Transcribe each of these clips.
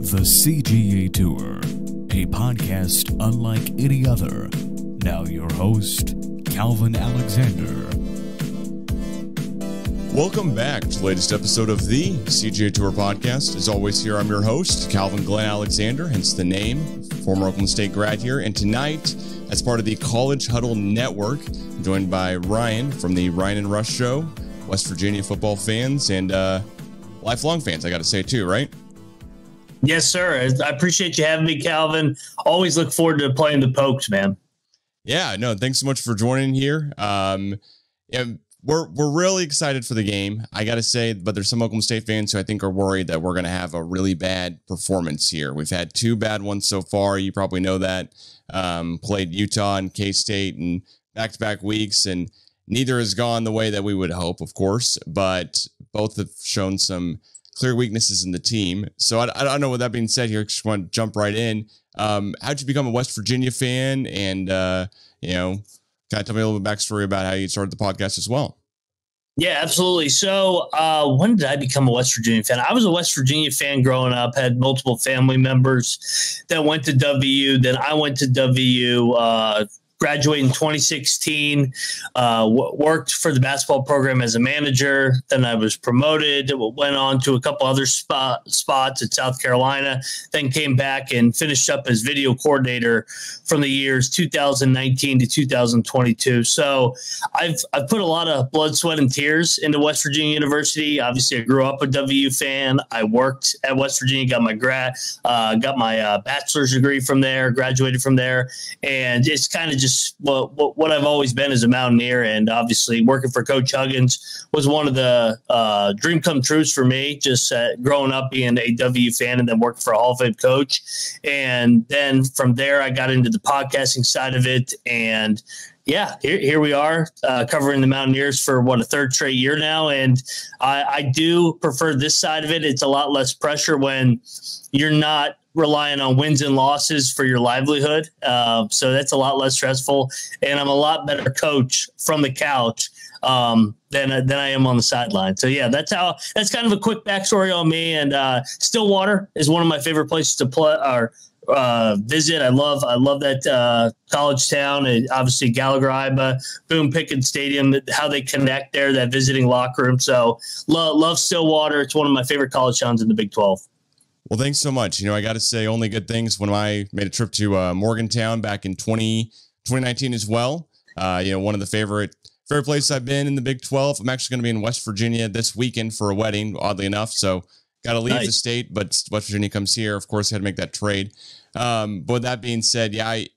The CGA Tour, a podcast unlike any other. Now your host, Calvin Alexander. Welcome back to the latest episode of the CGA Tour podcast. As always, here I'm your host, Calvin Glen Alexander, hence the name, former Oklahoma State grad here. And tonight, as part of the College Huddle Network, I'm joined by Ryan from the Ryan and Rush Show, West Virginia football fans and lifelong fans, I got to say too, right? Yes, sir. I appreciate you having me, Calvin. Always look forward to playing the Pokes, man. Yeah, no, thanks so much for joining here. We're really excited for the game, I got to say, but there's some Oklahoma State fans who I think are worried that we're going to have a really bad performance here. We've had two bad ones so far. You probably know that. Played Utah and K-State in back-to-back weeks, and neither has gone the way that we would hope, of course, but both have shown some clear weaknesses in the team. So I don't know. With that being said here, just want to jump right in. How'd you become a West Virginia fan? And, kind of tell me a little bit backstory about how you started the podcast as well. Yeah, absolutely. So when did I become a West Virginia fan? I was a West Virginia fan growing up, had multiple family members that went to WU. Then I went to WU, graduated in 2016, worked for the basketball program as a manager. Then I was promoted, went on to a couple other spots at South Carolina, then came back and finished up as video coordinator from the years 2019 to 2022. So I've put a lot of blood, sweat, and tears into West Virginia University. Obviously, I grew up a WU fan. I worked at West Virginia, got my bachelor's degree from there, graduated from there, and it's kind of just what I've always been as a Mountaineer. And obviously working for Coach Huggins was one of the dream come trues for me, just growing up being a W fan and then working for a Hall of Fame coach. And then from there, I got into the podcasting side of it. And yeah, here we are covering the Mountaineers for a third straight year now. And I do prefer this side of it. It's a lot less pressure when you're not relying on wins and losses for your livelihood. So that's a lot less stressful. And I'm a lot better coach from the couch than I am on the sideline. So yeah, that's kind of a quick backstory on me. And Stillwater is one of my favorite places to play or visit. I love that college town, and obviously Gallagher-Iba, Boone Pickens Stadium, how they connect there, that visiting locker room. So love Stillwater. It's one of my favorite college towns in the Big 12. Well, thanks so much. I got to say only good things when I made a trip to Morgantown back in 2019 as well. One of the favorite places I've been in the Big 12. I'm actually going to be in West Virginia this weekend for a wedding, oddly enough. So got to leave the state, but West Virginia comes here. Of course, I had to make that trade. But with that being said, yeah, I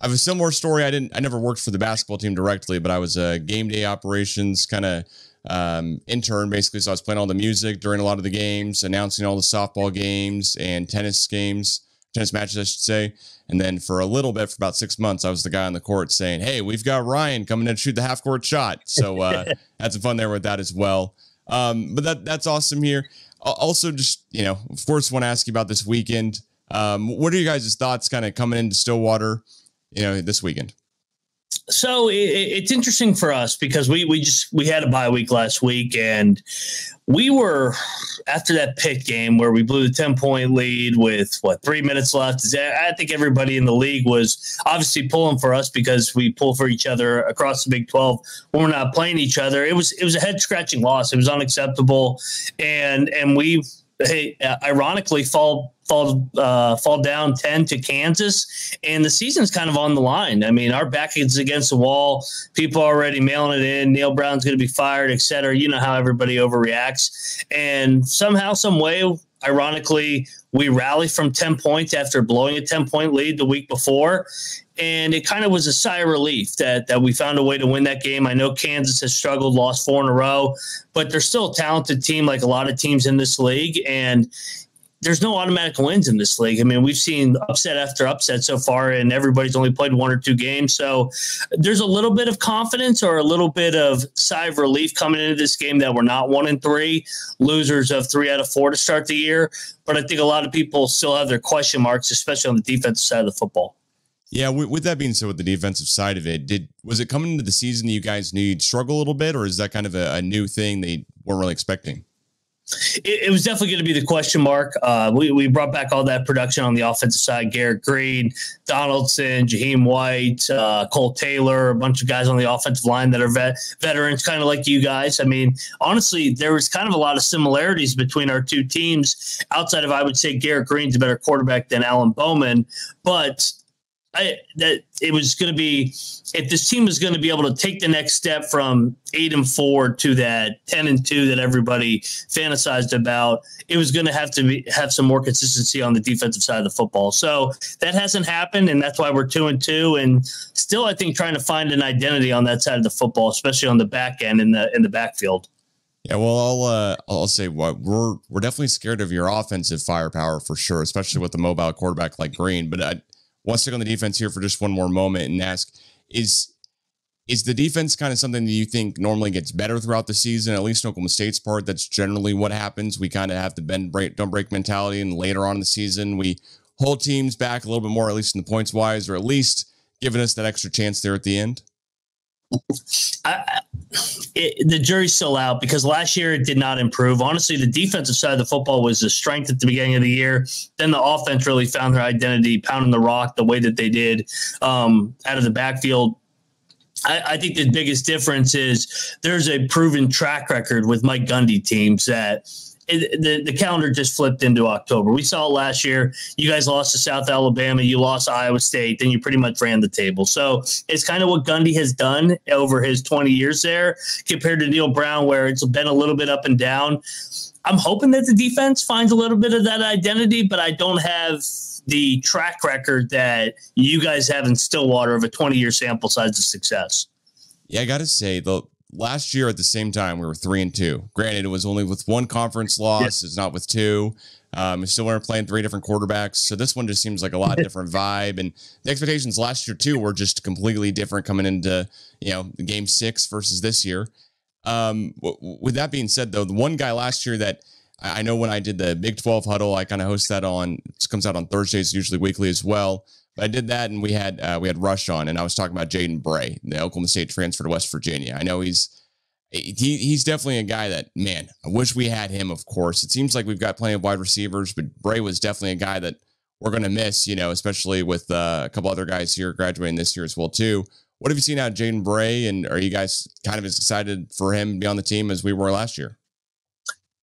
have a similar story. I never worked for the basketball team directly, but I was a game day operations kind of intern basically. So I was playing all the music during a lot of the games, announcing all the softball games and tennis matches, I should say. And then for a little bit, for about 6 months, I was the guy on the court saying, "Hey, we've got Ryan coming in to shoot the half court shot." So had some fun there with that as well. But that's awesome here. Also, just, of course, want to ask you about this weekend. What are you guys' thoughts kind of coming into Stillwater, this weekend? So it's interesting for us because we had a bye week last week, and we were, after that Pitt game where we blew the 10-point lead with 3 minutes left. I think everybody in the league was obviously pulling for us because we pull for each other across the Big 12 when we're not playing each other. It was a head scratching loss. It was unacceptable, and we ironically fall down 10 to Kansas, and the season's kind of on the line. I mean, our back is against the wall. People are already mailing it in. Neil Brown's going to be fired, et cetera. You know how everybody overreacts. And somehow, some way, ironically, we rally from 10 points after blowing a 10-point lead the week before. And it kind of was a sigh of relief that we found a way to win that game. I know Kansas has struggled, lost 4 in a row, but they're still a talented team like a lot of teams in this league. And there's no automatic wins in this league. I mean, we've seen upset after upset so far, and everybody's only played 1 or 2 games. So there's a little bit of confidence or a little bit of sigh of relief coming into this game that we're not 1-3, losers of 3 out of 4 to start the year. But I think a lot of people still have their question marks, especially on the defensive side of the football. Yeah, with that being said, with the defensive side of it, was it coming into the season that you guys knew you'd struggle a little bit, or is that kind of a new thing they weren't really expecting? It was definitely going to be the question mark. We brought back all that production on the offensive side: Garrett Green, Donaldson, Jaheim White, Cole Taylor, a bunch of guys on the offensive line that are veterans, kind of like you guys. I mean, honestly, there was kind of a lot of similarities between our two teams. Outside of, I would say, Garrett Green's a better quarterback than Alan Bowman, but that it was going to be, if this team was going to be able to take the next step from 8-4 to that 10-2 that everybody fantasized about, it was going to have some more consistency on the defensive side of the football. So that hasn't happened, and that's why we're 2-2, and still, I think, trying to find an identity on that side of the football, especially on the back end in the backfield. Yeah, well, I'll say what we're definitely scared of your offensive firepower for sure, especially with a mobile quarterback like Green. But I want to stick on the defense here for just one more moment and ask: Is the defense kind of something that you think normally gets better throughout the season? At least in Oklahoma State's part, that's generally what happens. We kind of have the bend, break, don't break mentality, and later on in the season, we hold teams back a little bit more, at least in the points wise, or at least giving us that extra chance there at the end. The jury's still out because last year it did not improve. Honestly, the defensive side of the football was a strength at the beginning of the year. Then the offense really found their identity, pounding the rock the way that they did out of the backfield. I think the biggest difference is there's a proven track record with Mike Gundy teams that the calendar just flipped into October. We saw it last year. You guys lost to South Alabama. You lost to Iowa State. Then you pretty much ran the table. So it's kind of what Gundy has done over his 20 years there compared to Neil Brown, where it's been a little bit up and down. I'm hoping that the defense finds a little bit of that identity, but I don't have the track record that you guys have in Stillwater of a 20-year sample size of success. Yeah, I got to say, though, last year at the same time, we were 3-2. Granted, it was only with one conference loss. Yeah. It's not with two. We still weren't playing three different quarterbacks. So this one just seems like a lot different vibe. And the expectations last year, too, were just completely different coming into, game 6 versus this year. With that being said, though, the one guy last year that I know when I did the Big 12 huddle, I kind of host that it comes out on Thursdays, usually weekly as well. But I did that, and we had Rush on, and I was talking about Jaden Bray, the Oklahoma State transfer to West Virginia. I know he's definitely a guy that, man, I wish we had him, of course. It seems like we've got plenty of wide receivers, but Bray was definitely a guy that we're going to miss, especially with a couple other guys here graduating this year as well, too. What have you seen out of Jaden Bray, and are you guys kind of as excited for him to be on the team as we were last year?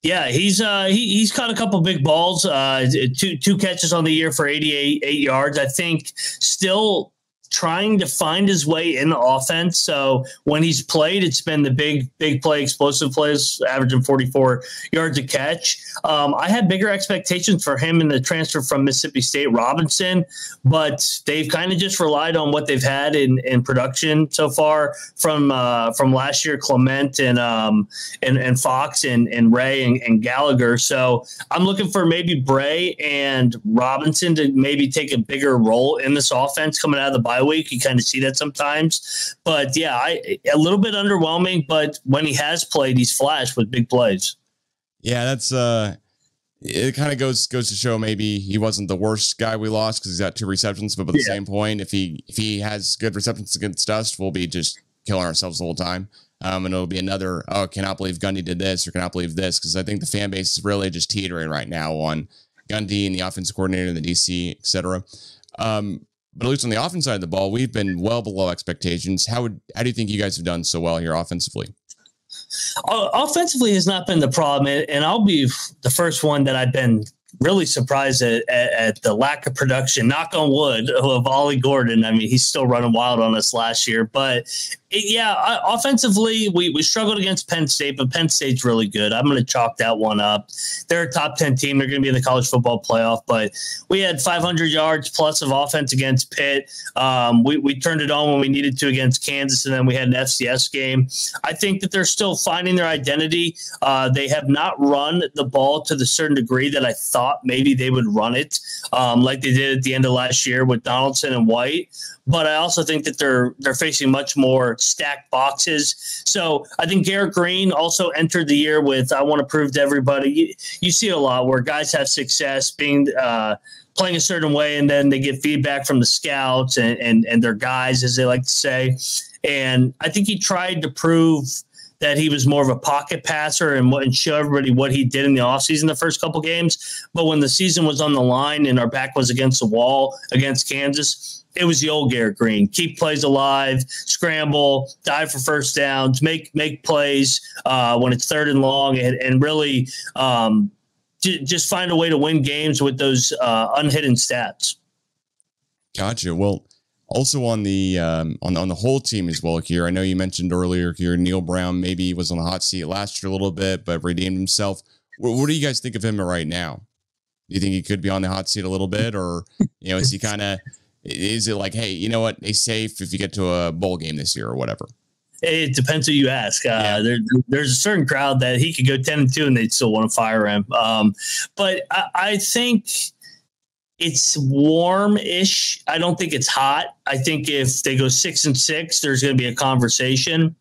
Yeah, he's caught a couple big balls, two catches on the year for 88 yards. I think still trying to find his way in the offense. So when he's played, it's been the big play, explosive plays, averaging 44 yards a catch. I had bigger expectations for him in the transfer from Mississippi State, Robinson, but they've kind of just relied on what they've had in production so far from last year, Clement and Fox and Ray and Gallagher. So I'm looking for maybe Bray and Robinson to maybe take a bigger role in this offense coming out of the bye week. You kind of see that sometimes, but yeah, a little bit underwhelming, but when he has played, he's flashed with big plays. Yeah, that's it kind of goes to show maybe he wasn't the worst guy we lost because he's got 2 receptions, but at the same point, if he has good receptions against us, we'll be just killing ourselves the whole time. And it'll be another, cannot believe Gundy did this or cannot believe this, because I think the fan base is really just teetering right now on Gundy and the offensive coordinator and the DC, etc. But at least on the offense side of the ball, we've been well below expectations. How do you think you guys have done so well here offensively? Offensively has not been the problem, and I'll be the first one that I've been really surprised at the lack of production, knock on wood, of Ollie Gordon. I mean, he's still running wild on us last year, but offensively, we struggled against Penn State, but Penn State's really good. I'm going to chalk that one up. They're a top 10 team. They're going to be in the college football playoff, but we had 500 yards plus of offense against Pitt. We turned it on when we needed to against Kansas, and then we had an FCS game. I think that they're still finding their identity. They have not run the ball to the certain degree that I thought maybe they would run it, like they did at the end of last year with Donaldson and White. But I also think that they're facing much more stacked boxes. So I think Garrett Green also entered the year with, I want to prove to everybody. You see a lot where guys have success being playing a certain way, and then they get feedback from the scouts and their guys, as they like to say. And I think he tried to prove that he was more of a pocket passer and show everybody what he did in the offseason the first couple games. But when the season was on the line and our back was against the wall against Kansas, it was the old Garrett Green. Keep plays alive, scramble, dive for first downs, make plays when it's third and long, and really just find a way to win games with those unhidden stats. Gotcha. Well, also on the whole team as well here, I know you mentioned earlier here Neil Brown maybe was on the hot seat last year a little bit, but redeemed himself. What do you guys think of him right now? Do you think he could be on the hot seat a little bit, or is he kind of? Is it like, hey, you know what? He's safe if you get to a bowl game this year or whatever? It depends who you ask. There's a certain crowd that he could go 10-2 and they'd still want to fire him. But I think it's warm-ish. I don't think it's hot. I think if they go 6-6, there's going to be a conversation.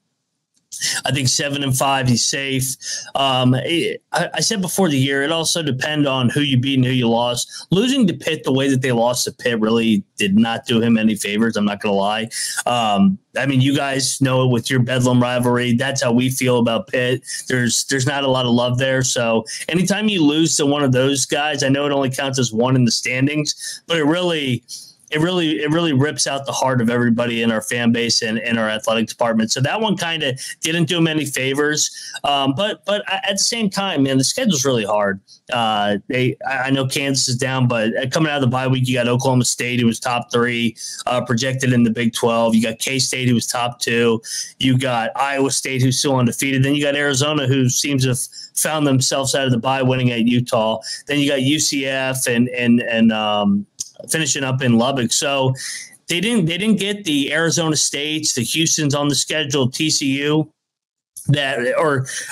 I think 7-5, he's safe. I said before the year, it also depends on who you beat and who you lost. Losing to Pitt the way that they lost to Pitt really did not do him any favors. I'm not going to lie. I mean, you guys know it with your Bedlam rivalry. That's how we feel about Pitt. There's not a lot of love there. So anytime you lose to one of those guys, I know it only counts as one in the standings, but it really rips out the heart of everybody in our fan base and in our athletic department. So that one kind of didn't do him any favors. But at the same time, man, the schedule's really hard. I know Kansas is down, but coming out of the bye week, you got Oklahoma State, who was top 3 projected in the Big 12. You got K-State, who was top 2. You got Iowa State, who's still undefeated. Then you got Arizona, who seems to have found themselves out of the bye, winning at Utah. Then you got UCF and finishing up in Lubbock. So they didn't get the Arizona States, the Houstons on the schedule, TCU, that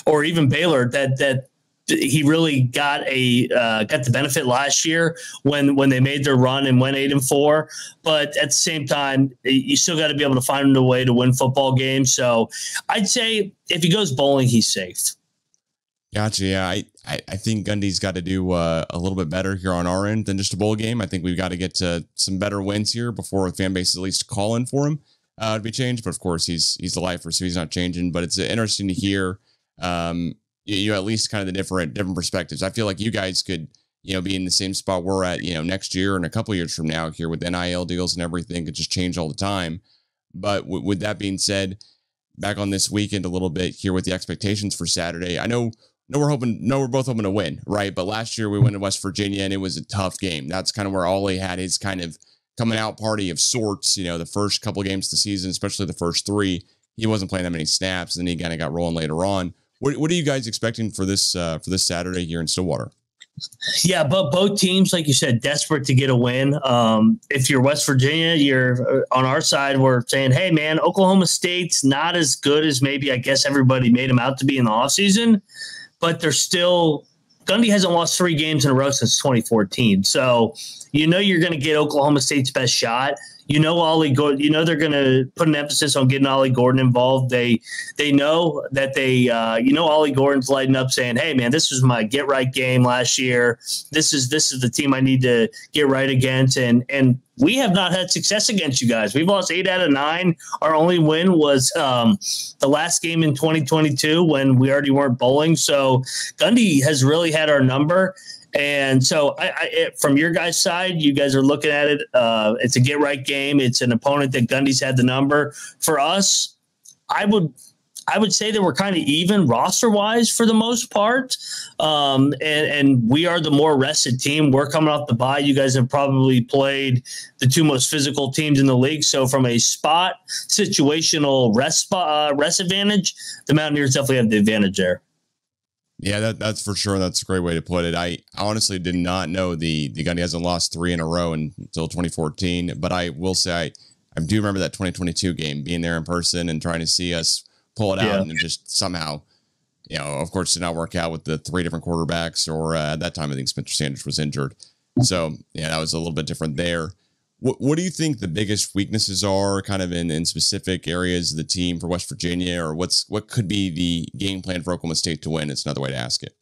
or even Baylor that he really got the benefit last year when they made their run and went 8-4. But at the same time, you still got to be able to find a way to win football games. So I'd say if he goes bowling, he's safe. Gotcha. Yeah, I think Gundy's got to do a little bit better here on our end than just a bowl game. I think we've got to get to some better wins here before the fan base is at least calling for him to be changed. But of course, he's the lifer, so he's not changing. But it's interesting to hear you at least kind of the different perspectives. I feel like you guys could be in the same spot we're at next year and a couple of years from now here with NIL deals and everything could just change all the time. But with that being said, back on this weekend a little bit here with the expectations for Saturday. I know. We're both hoping to win, right? But last year we went to West Virginia and it was a tough game. That's kind of where Ollie had his kind of coming out party of sorts. The first couple of games of the season, especially the first 3, he wasn't playing that many snaps, and then he kind of got rolling later on. What are you guys expecting for this Saturday here in Stillwater? Yeah, but both teams, like you said, desperate to get a win. If you're West Virginia, you're on our side. We're saying, hey, man, Oklahoma State's not as good as maybe I guess everybody made them out to be in the offseason. But they're still – Gundy hasn't lost 3 games in a row since 2014. So you're going to get Oklahoma State's best shot. Ollie Gordon. They're going to put an emphasis on getting Ollie Gordon involved. They know that Ollie Gordon's lighting up, saying, "Hey, man, this was my get right game last year. This is the team I need to get right against." And we have not had success against you guys. We've lost 8 out of 9. Our only win was the last game in 2022 when we already weren't bowling. So Gundy has really had our number. And so from your guys' side, you guys are looking at it. It's a get right game. It's an opponent that Gundy's had the number. For us, I would say that we're kind of even roster wise for the most part. And we are the more rested team. We're coming off the bye. You guys have probably played the 2 most physical teams in the league. So from a spot situational rest advantage, the Mountaineers definitely have the advantage there. Yeah, that's for sure. That's a great way to put it. I honestly did not know the Gundy hasn't lost 3 in a row until 2014. But I will say I do remember that 2022 game, being there in person and trying to see us pull it out, and just somehow, of course, did not work out with the 3 different quarterbacks. Or at that time, I think Spencer Sanders was injured. So yeah, that was a little bit different there. What do you think the biggest weaknesses are kind of in specific areas of the team for West Virginia, or what could be the game plan for Oklahoma State to win? It's another way to ask it.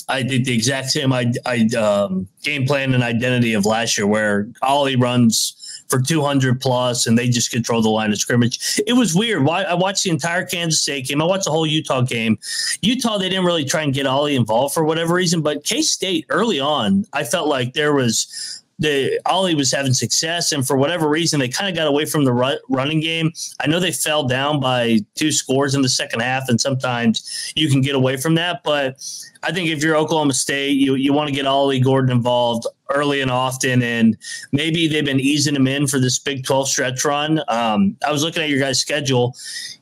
I did the exact same game plan and identity of last year, where Ollie runs for 200 plus, and they just control the line of scrimmage. It was weird. I watched the entire Kansas State game. I watched the whole Utah game. Utah, they didn't really try and get Ollie involved for whatever reason, but K-State early on, I felt like there was Ollie was having success, and for whatever reason, they kind of got away from the running game. I know they fell down by 2 scores in the second half, and sometimes you can get away from that. But I think if you're Oklahoma State, you want to get Ollie Gordon involved early and often, and maybe they've been easing him in for this Big 12 stretch run. I was looking at your guys' schedule.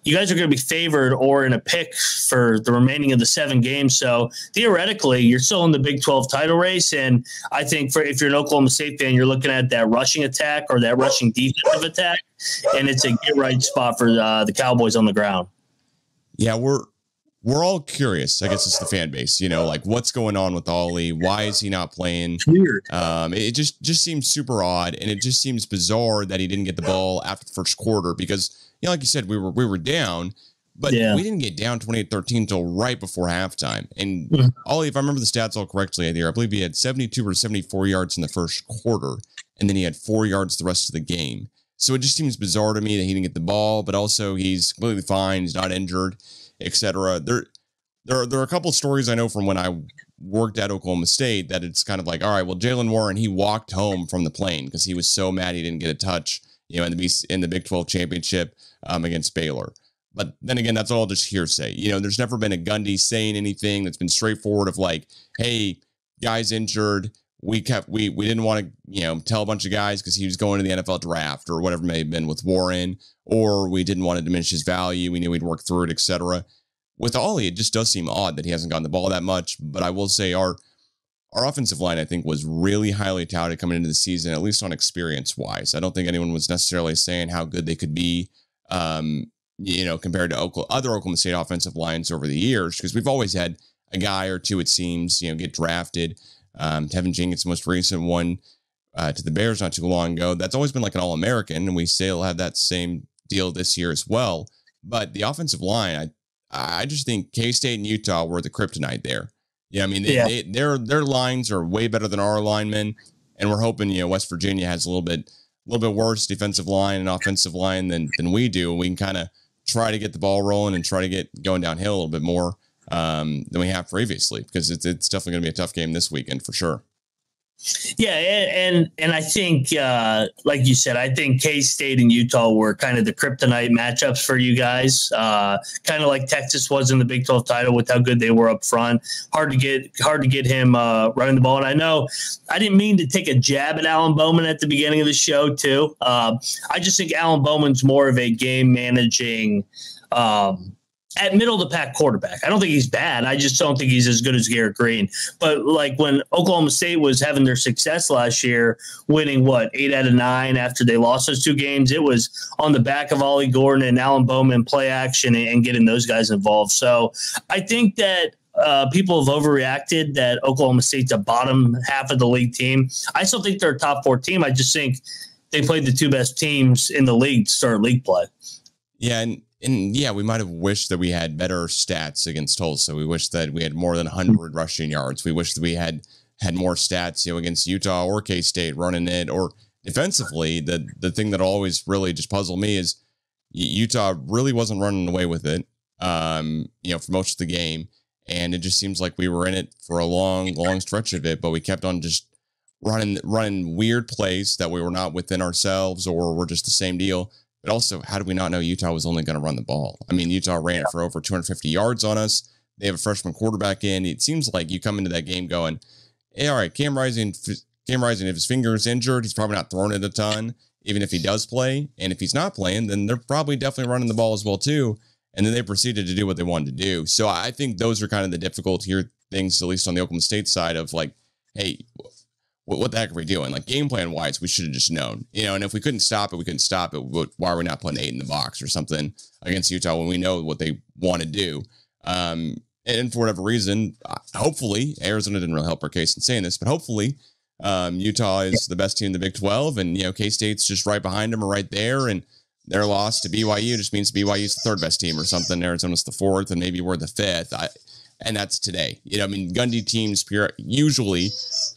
You guys are going to be favored or in a pick for the remaining of the 7 games. So theoretically, you're still in the Big 12 title race. And I think if you're an Oklahoma State fan, you're looking at that rushing attack or that rushing defensive attack, and it's a get right spot for the Cowboys on the ground. Yeah, we're all curious. I guess it's the fan base, like what's going on with Ollie? Why is he not playing? It's weird. It just seems super odd, and it just seems bizarre that he didn't get the ball after the first quarter because, like you said, we were down, but we didn't get down 28-13 until right before halftime. And Ollie, if I remember the stats all correctly, I believe he had 72 or 74 yards in the first quarter, and then he had 4 yards the rest of the game. So it just seems bizarre to me that he didn't get the ball, but also he's completely fine. He's not injured, etc. There are a couple of stories I know from when I worked at Oklahoma State that it's kind of like, all right, well, Jalen Warren, he walked home from the plane because he was so mad he didn't get a touch, in the Big 12 championship against Baylor. But then again, that's all just hearsay. There's never been a Gundy saying anything that's been straightforward of like, hey, guy's injured. We didn't want to, tell a bunch of guys because he was going to the NFL draft or whatever may have been with Warren, or we didn't want to diminish his value. We knew he'd work through it, etc. With Ollie, it just does seem odd that he hasn't gotten the ball that much. But I will say our offensive line, I think, was really highly touted coming into the season, at least on experience wise. I don't think anyone was necessarily saying how good they could be, compared to other Oklahoma State offensive lines over the years, because we've always had a guy or two, it seems, get drafted. Tevin Jenkins, the most recent one, to the Bears not too long ago. That's always been like an All-American, and we still have that same deal this year as well. But the offensive line, I just think K-State and Utah were the kryptonite there. Their lines are way better than our linemen, and we're hoping West Virginia has a little bit worse defensive line and offensive line than we do. We can kind of try to get the ball rolling and try to get going downhill a little bit more than we have previously, because it's definitely going to be a tough game this weekend for sure. Yeah, and I think, like you said, I think K-State and Utah were kind of the kryptonite matchups for you guys, kind of like Texas was in the Big 12 title with how good they were up front. Hard to get him running the ball. And I know I didn't mean to take a jab at Alan Bowman at the beginning of the show too. I just think Alan Bowman's more of a game managing at middle of the pack quarterback. I don't think he's bad. I just don't think he's as good as Garrett Green. But like when Oklahoma State was having their success last year, winning 8 out of 9 after they lost those 2 games, it was on the back of Ollie Gordon and Alan Bowman play action and getting those guys involved. So I think that people have overreacted that Oklahoma State's a bottom half of the league team. I still think they're a top 4 team. I just think they played the 2 best teams in the league to start league play. Yeah, and yeah, we might have wished that we had better stats against Tulsa. We wish that we had more than 100 rushing yards. We wish that we had more stats, against Utah or K-State running it, or defensively. The thing that'll always really just puzzle me is Utah really wasn't running away with it, for most of the game. And it just seems like we were in it for a long stretch of it, but we kept on just running weird plays that we were not within ourselves, or were just the same deal. But also, how did we not know Utah was only going to run the ball? I mean, Utah ran it for over 250 yards on us. They have a freshman quarterback in. It seems like you come into that game going, hey, all right, Cam Rising, if his finger is injured, he's probably not throwing it a ton, even if he does play. And if he's not playing, then they're probably definitely running the ball as well, too. And then they proceeded to do what they wanted to do. So I think those are kind of the difficult things, at least on the Oklahoma State side, of like, hey, what the heck are we doing? Like, game plan wise, we should have just known, and if we couldn't stop it, we couldn't stop it. Why are we not putting 8 in the box or something against Utah when we know what they want to do? And for whatever reason, hopefully, Arizona didn't really help our case in saying this, but hopefully Utah is the best team in the Big 12, and, K-State's just right behind them or right there. And their loss to BYU just means BYU's the 3rd best team or something. Arizona's the 4th, and maybe we're the 5th. And that's today. Gundy teams usually,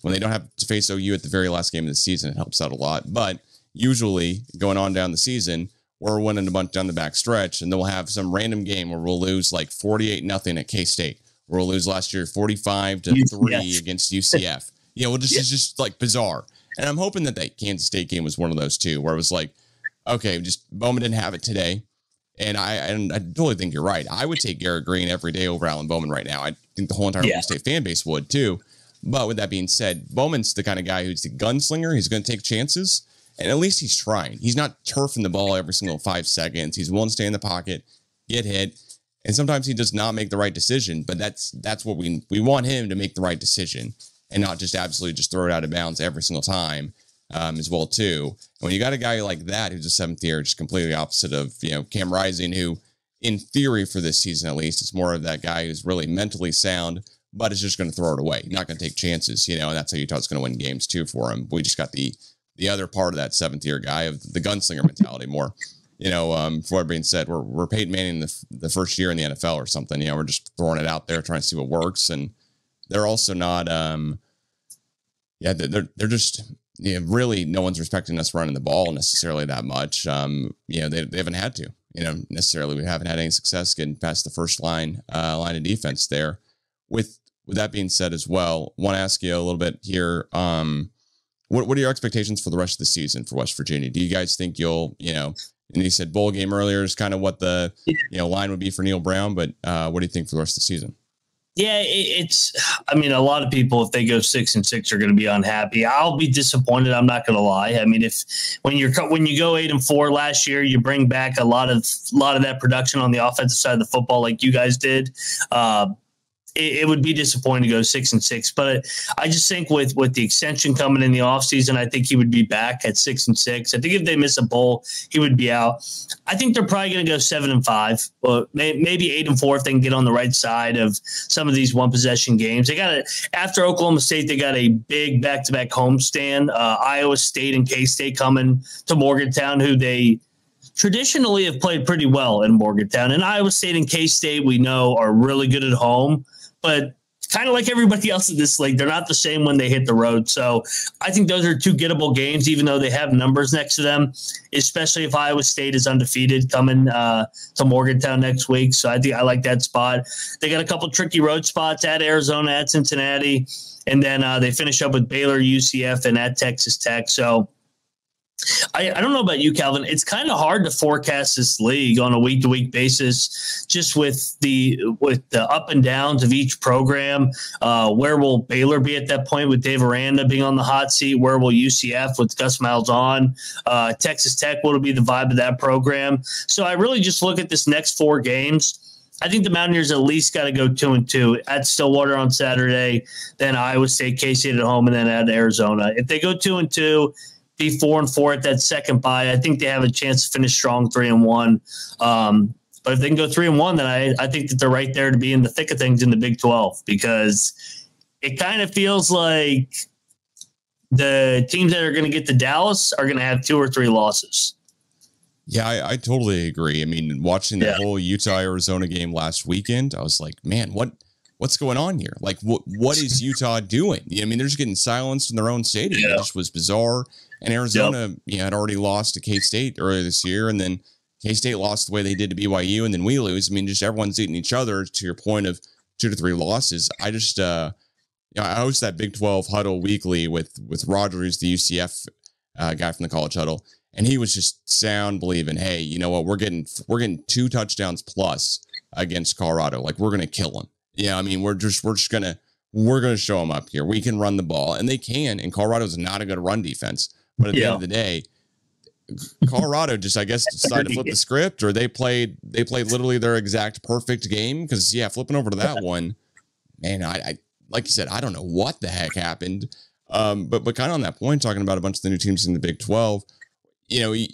when they don't have to face OU at the very last game of the season, it helps out a lot. But, usually going on down the season, we're winning a bunch down the back stretch, and then we'll have some random game where we'll lose like 48-0 at K-State. We'll lose last year 45-3 against UCF. It's just like bizarre. And I'm hoping that Kansas State game was one of those too, where it was like, okay, just Bowman didn't have it today. And I totally think you're right. I would take Garrett Green every day over Alan Bowman right now. I think the whole entire Oklahoma State fan base would too. But with that being said, Bowman's the kind of guy who's the gunslinger. He's going to take chances, and at least he's trying. He's not turfing the ball every single 5 seconds. He's willing to stay in the pocket, get hit, and sometimes he does not make the right decision. But that's what we want him to make the right decision and not just absolutely just throw it out of bounds every single time. As well too. And when you got a guy like that who's a 7th year, just completely opposite of Cam Rising, who in theory for this season at least is more of that guy who's really mentally sound, but is just going to throw it away, not going to take chances, and that's how Utah's going to win games too for him. We just got the other part of that 7th year guy of the gunslinger mentality more. For what being said, we're Peyton Manning the first year in the NFL or something. We're just throwing it out there trying to see what works, and they're also not. They're just. Really, no one's respecting us running the ball necessarily that much. They haven't had to. Necessarily, we haven't had any success getting past the first line of defense there. With that being said, as well, want to ask you a little bit here. What are your expectations for the rest of the season for West Virginia? Do you guys think you'll, and you said bowl game earlier is kind of what the line would be for Neil Brown, but what do you think for the rest of the season? Yeah, a lot of people, if they go 6-6, are going to be unhappy. I'll be disappointed. I'm not going to lie. When you go 8-4 last year, you bring back a lot of that production on the offensive side of the football, like you guys did. It would be disappointing to go 6-6, but I just think with the extension coming in the offseason, I think he would be back at 6-6. I think if they miss a bowl, he would be out. I think they're probably going to go 7-5, or maybe 8-4 if they can get on the right side of some of these one possession games. After Oklahoma State, they got a big back-to-back homestand. Iowa State and K-State coming to Morgantown, who they traditionally have played pretty well in Morgantown. And Iowa State and K-State, we know, are really good at home. But kind of like everybody else in this league, they're not the same when they hit the road. So I think those are 2 gettable games, even though they have numbers next to them, especially if Iowa State is undefeated coming to Morgantown next week. So I think I like that spot. They got a couple tricky road spots at Arizona, at Cincinnati, and then they finish up with Baylor, UCF, and at Texas Tech. So I don't know about you, Calvin. It's kind of hard to forecast this league on a week-to-week basis, just with the up and downs of each program. Where will Baylor be at that point with Dave Aranda being on the hot seat? Where will UCF with Gus Miles on? Texas Tech, what will be the vibe of that program? So I really just look at this next 4 games. I think the Mountaineers at least got to go 2-2 at Stillwater on Saturday, then Iowa State, K-State at home, and then at Arizona. If they go 2-2, be 4-4 at that second bye, I think they have a chance to finish strong 3-1. But if they can go 3-1, then I think that they're right there to be in the thick of things in the Big 12, because it kind of feels like the teams that are going to get to Dallas are going to have 2 or 3 losses. Yeah, I totally agree. Watching the whole Utah-Arizona game last weekend, I was like, man, what's going on here? Like, what is Utah doing? They're just getting silenced in their own stadium. It just was bizarre. And Arizona, had already lost to K-State earlier this year, and then K-State lost the way they did to BYU, and then we lose. Just everyone's eating each other. To your point of 2 to 3 losses, I just, I host that Big 12 huddle weekly with Rogers, the UCF guy from the college huddle, and he was just sound believing, hey, you know what, we're getting 2 touchdowns plus against Colorado. Like, we're gonna kill them. We're gonna show them up here. We can run the ball, and they can. And Colorado's not a good run defense. But at the end of the day, Colorado just, I guess, decided to flip the script, or they played literally their exact perfect game. Because flipping over to that one, man, I like you said, I don't know what the heck happened. But kind of on that point, talking about a bunch of the new teams in the Big 12, you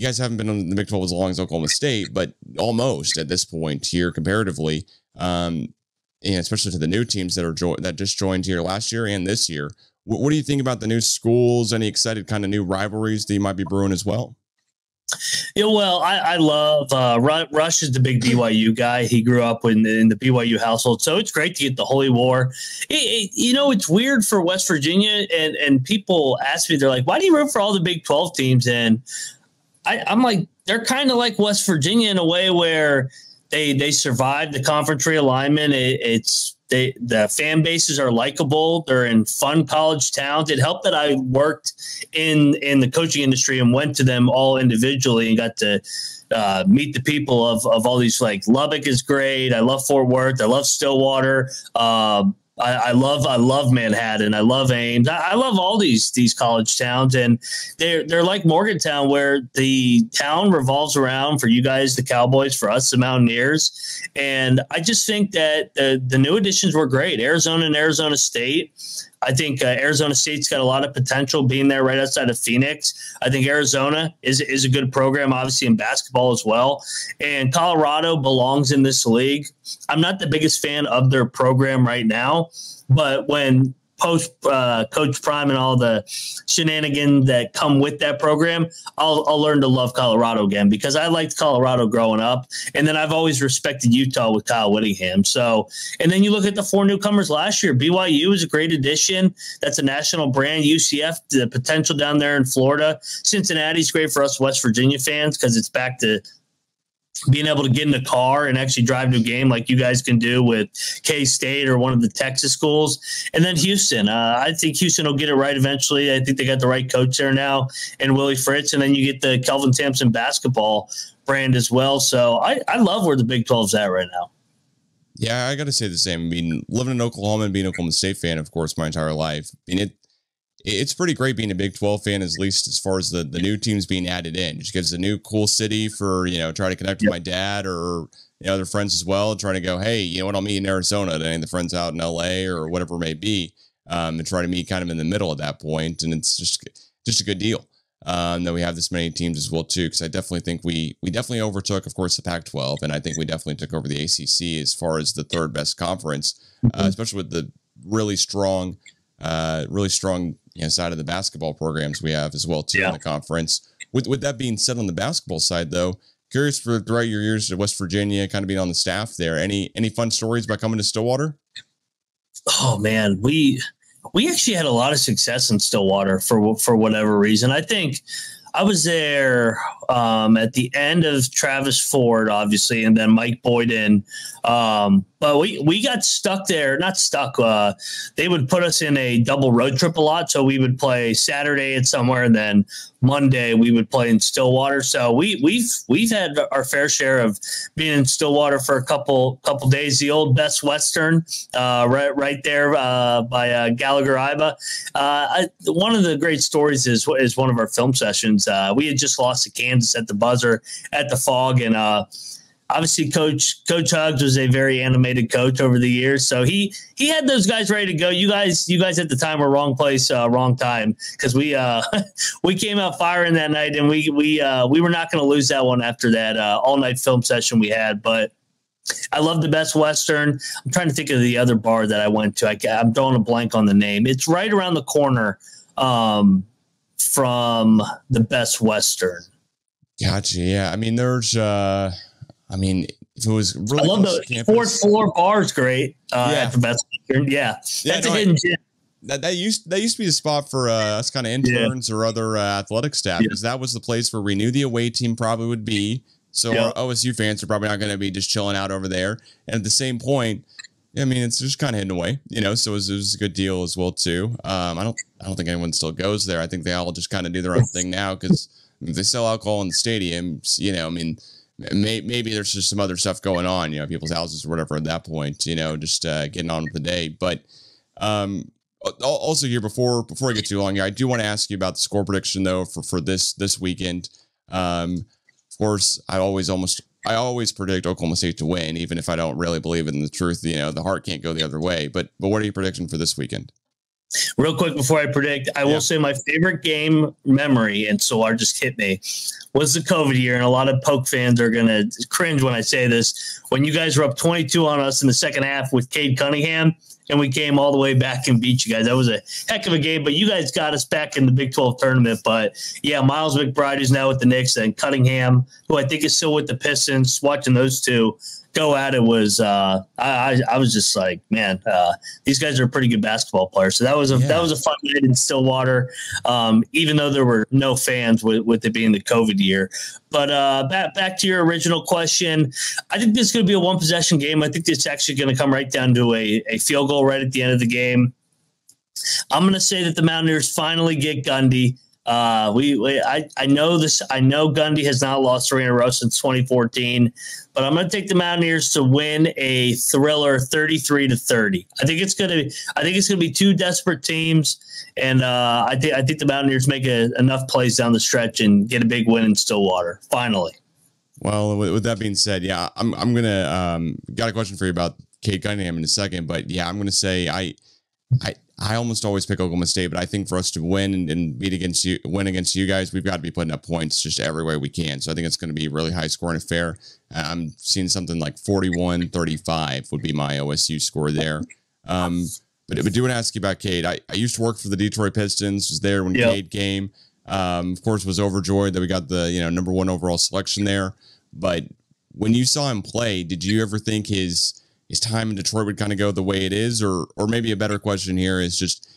guys haven't been on the Big 12 as long as Oklahoma State, but almost at this point here comparatively, especially to the new teams that just joined here last year and this year. What do you think about the new schools? Any excited kind of new rivalries that you might be brewing as well? Yeah, well, I love Rush is the big BYU guy. He grew up in the BYU household, so it's great to get the Holy War. It's weird for West Virginia, and people ask me, they're like, "Why do you root for all the Big 12 teams?" And I'm like, they're kind of like West Virginia in a way where they survived the conference realignment. The fan bases are likable. They're in fun college towns. It helped that I worked in the coaching industry and went to them all individually and got to meet the people of all these. Like Lubbock is great. I love Fort Worth. I love Stillwater. I love Manhattan. I love Ames. I love all these college towns, and they're like Morgantown, where the town revolves around, for you guys, the Cowboys, for us, the Mountaineers. And I just think that the new additions were great. Arizona and Arizona State. I think Arizona State's got a lot of potential being there right outside of Phoenix. I think Arizona is a good program, obviously in basketball as well. And Colorado belongs in this league. I'm not the biggest fan of their program right now, but when post Coach Prime and all the shenanigans that come with that program, I'll learn to love Colorado again, because I liked Colorado growing up. And then I've always respected Utah with Kyle Whittingham. So, and then you look at the 4 newcomers last year. BYU is a great addition. That's a national brand. UCF, the potential down there in Florida. Cincinnati's great for us West Virginia fans, because it's back to being able to get in a car and actually drive to a game like you guys can do with K-State or one of the Texas schools. And then Houston. I think Houston will get it right eventually. I think they got the right coach there now, and Willie Fritz. And then you get the Kelvin Sampson basketball brand as well. So I love where the Big 12's at right now. Yeah, I got to say the same. I mean, living in Oklahoma and being an Oklahoma State fan, of course, my entire life. I mean, it's pretty great being a Big 12 fan, at least as far as the new teams being added in. Just gives a new cool city for, trying to connect with my dad or, other friends as well. Trying to go, hey, you know what, I'll meet in Arizona to any of the friends out in LA or whatever it may be, and try to meet kind of in the middle at that point. And it's just a good deal that we have this many teams as well, too, because I definitely think we definitely overtook, of course, the Pac-12. And I think we definitely took over the ACC as far as the third best conference, especially with the really strong side of the basketball programs we have as well too in the conference. With that being said, on the basketball side though, curious for throughout your years at West Virginia, kind of being on the staff there, any fun stories about coming to Stillwater? Oh man, we actually had a lot of success in Stillwater for whatever reason. I think I was there at the end of Travis Ford, obviously, and then Mike Boyden. But we got stuck there, not stuck. They would put us in a double road trip a lot. So we would play Saturday at somewhere, and then Monday we would play in Stillwater. So we've had our fair share of being in Stillwater for a couple days. The old Best Western, right there by Gallagher Iba. One of the great stories is one of our film sessions. We had just lost to Kansas at the buzzer at the Fog, and obviously Coach Hugs was a very animated coach over the years, so he had those guys ready to go. You guys at the time were wrong place, wrong time, because we came out firing that night, and we were not going to lose that one after that all night film session we had. But I love the Best Western. I'm trying to think of the other bar that I went to. I'm drawing a blank on the name. It's right around the corner from the Best Western. Gotcha. Yeah. I mean, there's, if it was really, I love the fourth floor bar is great at the Best Western. Yeah. That's a hidden gem. That used to be the spot for us kind of interns or other athletic staff, because that was the place where we knew the away team probably would be. So our OSU fans are probably not going to be just chilling out over there. And at the same point, I mean, it's just kind of hidden away, so it was a good deal as well, too. I don't think anyone still goes there. I think they all just kind of do their own thing now, because if they sell alcohol in the stadiums, maybe there's just some other stuff going on, people's houses or whatever at that point, just getting on with the day. But also here, before I get too long here, I do want to ask you about the score prediction, though, for this weekend. Of course, I always predict Oklahoma State to win, even if I don't really believe in the truth. The heart can't go the other way. But what are your predictions for this weekend? Real quick before I predict, I will say my favorite game memory, and Solar just hit me, was the COVID year. And a lot of Poke fans are going to cringe when I say this. When you guys were up 22 on us in the second half with Cade Cunningham, and we came all the way back and beat you guys. That was a heck of a game, but you guys got us back in the Big 12 tournament. But yeah, Miles McBride is now with the Knicks, and Cunningham, who I think is still with the Pistons. Watching those two go at it was I was just like, man, these guys are pretty good basketball players. So that was a fun night in Stillwater, even though there were no fans with it being the COVID year. But back to your original question, I think this is going to be a one possession game. I think it's actually going to come right down to a field goal right at the end of the game. I'm going to say that the Mountaineers finally get Gundy. I know this. I know Gundy has not lost 3 in a row since 2014, but I'm going to take the Mountaineers to win a thriller, 33-30. I think it's going to be two desperate teams, and I think the Mountaineers make enough plays down the stretch and get a big win in Stillwater finally. Well, with that being said, yeah, I'm gonna got a question for you about Cade Cunningham in a second, but yeah, I'm gonna say I almost always pick Oklahoma State, but I think for us to win and win against you guys, we've got to be putting up points just every way we can. So I think it's going to be really high scoring affair. I'm seeing something like 41-35 would be my OSU score there. But do want to ask you about Cade. I used to work for the Detroit Pistons, was there when Cade came. Of course, was overjoyed that we got the number 1 overall selection there. But when you saw him play, did you ever think his time in Detroit would kind of go the way it is, or maybe a better question here is just,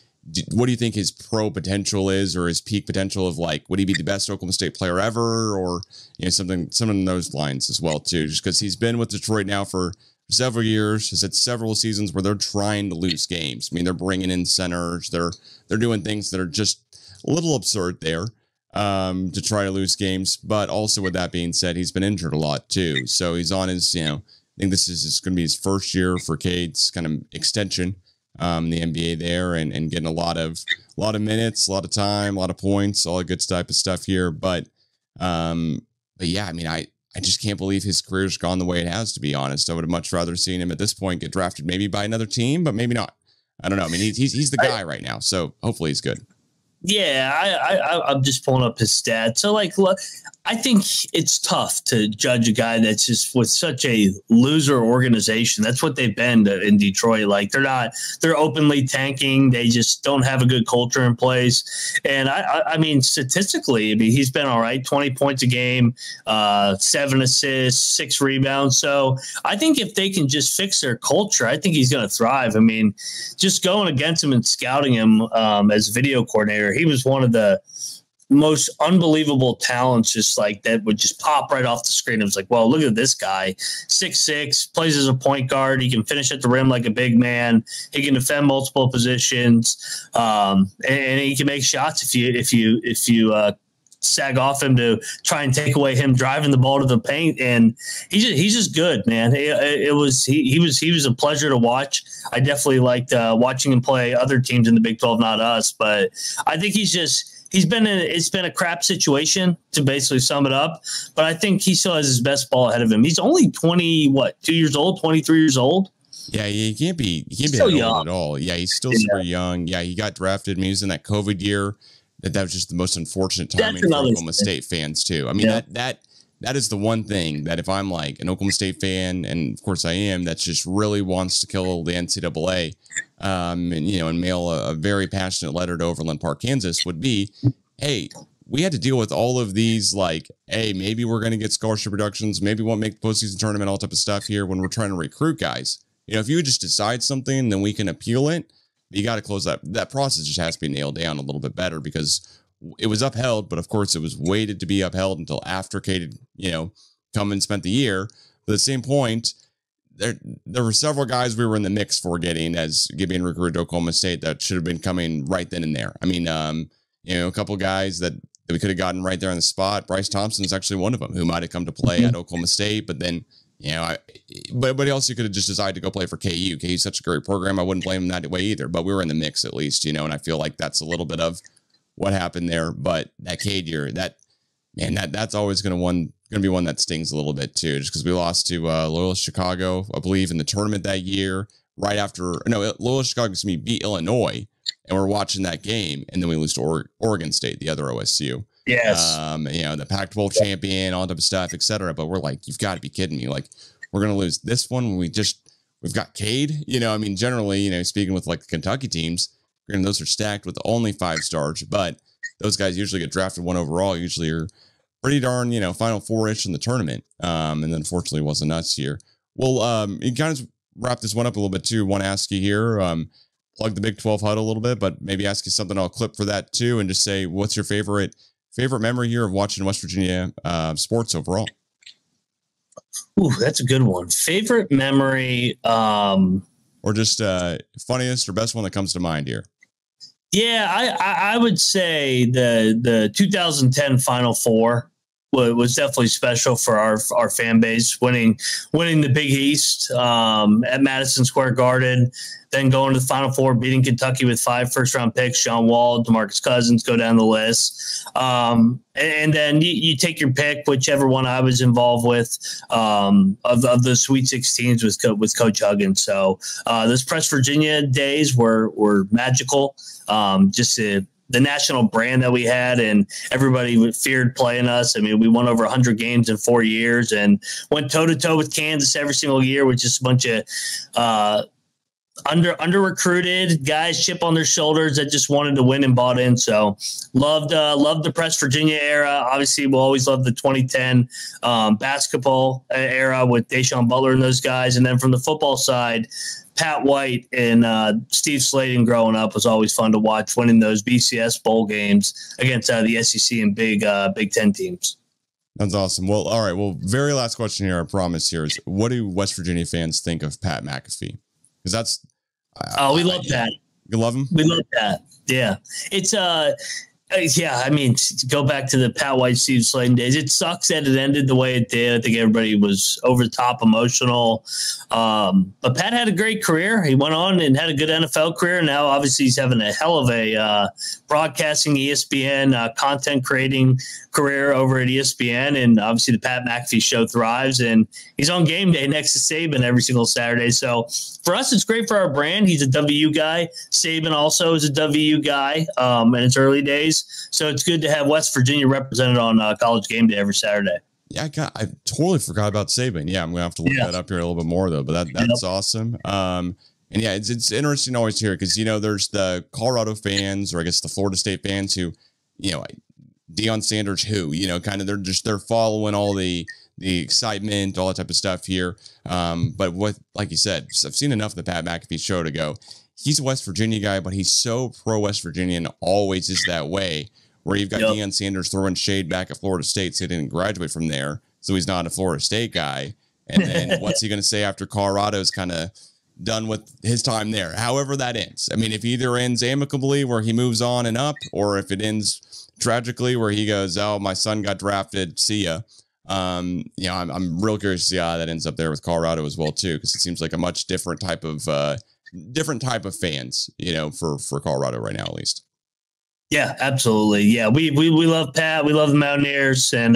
what do you think his pro potential is, or his peak potential of, like, would he be the best Oklahoma State player ever, or something in those lines as well too? Just because he's been with Detroit now for several years, has had several seasons where they're trying to lose games. I mean, they're bringing in centers, they're doing things that are just a little absurd there to try to lose games. But also, with that being said, he's been injured a lot too, so he's on his I think this is going to be his first year for Cade's kind of extension, the NBA there, and getting a lot of minutes, a lot of time, a lot of points, all the good type of stuff here. But yeah, I mean, I just can't believe his career's gone the way it has, to be honest. I would have much rather seen him at this point get drafted maybe by another team, but maybe not. I don't know. I mean, he's the guy right now, so hopefully he's good. Yeah, I'm just pulling up his stats. So, like, look, I think it's tough to judge a guy that's just with such a loser organization. That's what they've been in Detroit. Like, they're openly tanking. They just don't have a good culture in place. And I mean, statistically, I mean, he's been all right, 20 points a game, 7 assists, 6 rebounds. So I think if they can just fix their culture, I think he's going to thrive. I mean, just going against him and scouting him as video coordinator, he was one of the most unbelievable talents, just like that would just pop right off the screen. It was like, well, look at this guy, 6'6", plays as a point guard. He can finish at the rim like a big man. He can defend multiple positions, and he can make shots if you sag off him to try and take away him driving the ball to the paint. And he's just good, man. He was a pleasure to watch. I definitely liked watching him play other teams in the Big 12, not us. But I think it's been a crap situation, to basically sum it up. But I think he still has his best ball ahead of him. He's only 23 years old. Yeah, he can't be still young at all. Yeah, he's still super young. Yeah, he got drafted. I mean, he was in that COVID year. That was just the most unfortunate timing for Oklahoma State fans too. I mean, that is the one thing that if I'm like an Oklahoma State fan, and of course I am, that just really wants to kill the NCAA, and mail a very passionate letter to Overland Park, Kansas, would be, hey, we had to deal with all of these, like, hey, maybe we're going to get scholarship reductions, maybe we won't make the postseason tournament, all type of stuff here when we're trying to recruit guys. If you would just decide something, then we can appeal it. You got to close that process. Just has to be nailed down a little bit better, because it was upheld, but of course it was waited to be upheld until after Cade had, come and spent the year. But at the same point, there were several guys we were in the mix for getting recruited to Oklahoma State that should have been coming right then and there. I mean, a couple guys that we could have gotten right there on the spot. Bryce Thompson is actually one of them who might have come to play at Oklahoma State, but then, but else you could have just decided to go play for KU. KU's such a great program. I wouldn't blame him that way either, but we were in the mix at least, and I feel like that's a little bit of what happened there. But that Cade year, that's always going to be one that stings a little bit too, just because we lost to Loyola Chicago, I believe, in the tournament that year, right after, Loyola Chicago beat Illinois, and we're watching that game, and then we lose to Oregon State, the other OSU. Yes. The Pac-12 champion, all type of stuff, etc. But we're like, you've got to be kidding me. Like, we're going to lose this one when we we've got Cade. I mean, generally, speaking with like the Kentucky teams, those are stacked with only 5 stars, but those guys usually get drafted 1 overall. Usually are pretty darn, Final Four-ish in the tournament. And then unfortunately wasn't us here. Well, you kind of wrap this one up a little bit too. Want to ask you here, plug the Big 12 HUD a little bit, but maybe ask you something. I'll clip for that too, and just say, what's your favorite memory here of watching West Virginia sports overall? Ooh, that's a good one. Favorite memory, or just funniest or best one that comes to mind here. Yeah, I would say the 2010 Final Four was definitely special for our fan base, winning the Big East at Madison Square Garden, then going to the Final Four, beating Kentucky with 5 first-round picks, John Wall, DeMarcus Cousins, go down the list. And then you take your pick, whichever one I was involved with of the Sweet 16s with Coach Huggins. So those Press Virginia days were magical. Just the national brand that we had, and everybody feared playing us. I mean, we won over 100 games in 4 years and went toe-to-toe with Kansas every single year with just a bunch of under recruited guys, chip on their shoulders that just wanted to win and bought in. So loved the Press Virginia era. Obviously, we'll always love the 2010 basketball era with Deshaun Butler and those guys. And then from the football side, Pat White and Steve Sladen growing up was always fun to watch, winning those BCS bowl games against the SEC and Big Ten teams. That's awesome. Well, all right. Well, very last question here, I promise here, is what do West Virginia fans think of Pat McAfee? Because that's we love Pat. You love him? We love Pat. Yeah. It's yeah, I mean, to go back to the Pat White, Steve Sladen days, it sucks that it ended the way it did. I think everybody was over the top emotional. But Pat had a great career. He went on and had a good NFL career. Now, obviously, he's having a hell of a broadcasting, ESPN, content creating career over at ESPN. And obviously, the Pat McAfee show thrives. And he's on game day next to Saban every single Saturday. So for us, it's great for our brand. He's a WU guy. Saban also is a WU guy in its early days. So it's good to have West Virginia represented on College Game Day every Saturday. Yeah, I totally forgot about Saban. Yeah, I'm going to have to look that up here a little bit more, though. But that's awesome. And yeah, it's interesting always here because, there's the Colorado fans, or I guess the Florida State fans who, Deion Sanders, kind of they're following all the excitement, all that type of stuff here. But what, like you said, I've seen enough of the Pat McAfee show to go, he's a West Virginia guy, but he's so pro West Virginia and always is that way, where you've got Deion Sanders throwing shade back at Florida State, so he didn't graduate from there, so he's not a Florida State guy. And then what's he going to say after Colorado's kind of done with his time there? However that ends. I mean, if either ends amicably where he moves on and up, or if it ends tragically where he goes, oh, my son got drafted, see ya. I'm real curious to see how that ends up there with Colorado as well, too, because it seems like a much different type of fans, for Colorado right now, at least. Yeah, absolutely. Yeah, we love Pat. We love the Mountaineers, and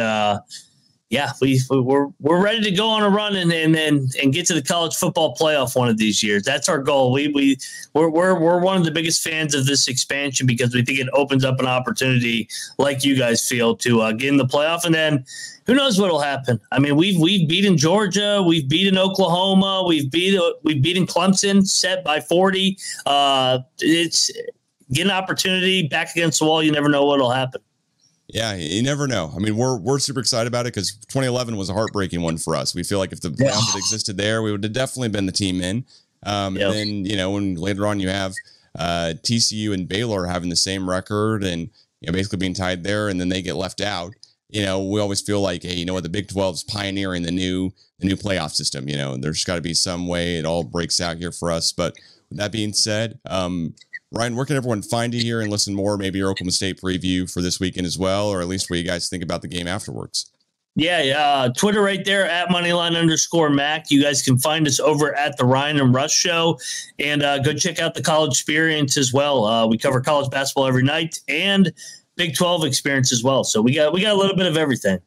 yeah, we're ready to go on a run and get to the college football playoff one of these years. That's our goal. We're one of the biggest fans of this expansion because we think it opens up an opportunity, like you guys feel, to get in the playoff, and then who knows what'll happen. I mean, we've beaten Georgia, we've beaten Oklahoma, we've beaten Clemson, set by 40. It's get an opportunity back against the wall. You never know what'll happen. Yeah, you never know. I mean, we're super excited about it because 2011 was a heartbreaking one for us. We feel like if the playoff had existed there, we would have definitely been the team in. And then, when later on you have TCU and Baylor having the same record and basically being tied there, and then they get left out. We always feel like, hey, what, the Big 12 is pioneering the new playoff system. There's got to be some way it all breaks out here for us. But with that being said, Ryan, where can everyone find you here and listen more? Maybe your Oklahoma State preview for this weekend as well, or at least what you guys think about the game afterwards. Yeah, Twitter right there at Moneyline_Mac. You guys can find us over at the Ryan and Russ Show, and go check out the College Experience as well. We cover college basketball every night and Big 12 experience as well. So we got a little bit of everything.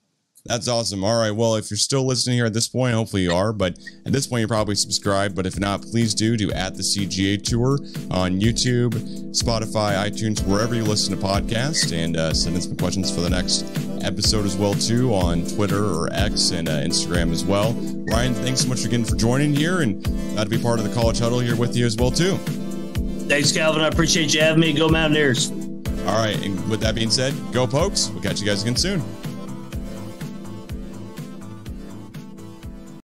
That's awesome. All right. Well, if you're still listening here at this point, hopefully you are, but at this point, you're probably subscribed. But if not, please do at the CGA Tour on YouTube, Spotify, iTunes, wherever you listen to podcasts, and send in some questions for the next episode as well, too, on Twitter or X and Instagram as well. Ryan, thanks so much again for joining here, and glad to be part of the College Huddle here with you as well, too. Thanks, Calvin. I appreciate you having me. Go Mountaineers. All right. And with that being said, go Pokes. We'll catch you guys again soon.